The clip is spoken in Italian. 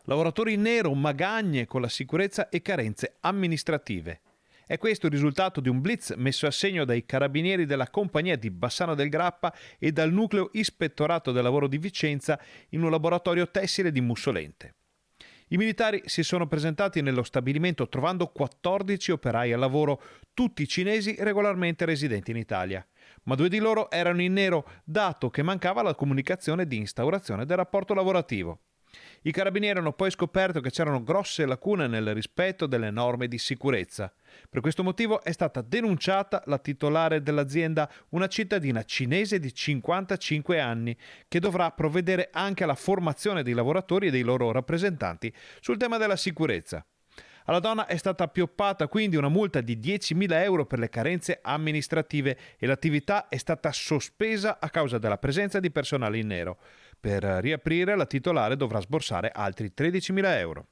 Lavoratori in nero, magagne con la sicurezza e carenze amministrative. È questo il risultato di un blitz messo a segno dai carabinieri della compagnia di Bassano del Grappa e dal nucleo ispettorato del lavoro di Vicenza in un laboratorio tessile di Mussolente. I militari si sono presentati nello stabilimento trovando 14 operai al lavoro, tutti cinesi regolarmente residenti in Italia. Ma 2 di loro erano in nero, dato che mancava la comunicazione di instaurazione del rapporto lavorativo. I carabinieri hanno poi scoperto che c'erano grosse lacune nel rispetto delle norme di sicurezza. Per questo motivo è stata denunciata la titolare dell'azienda, una cittadina cinese di 55 anni, che dovrà provvedere anche alla formazione dei lavoratori e dei loro rappresentanti sul tema della sicurezza. Alla donna è stata appioppata quindi una multa di 10.000 euro per le carenze amministrative e l'attività è stata sospesa a causa della presenza di personale in nero. Per riaprire, la titolare dovrà sborsare altri 13.000 euro.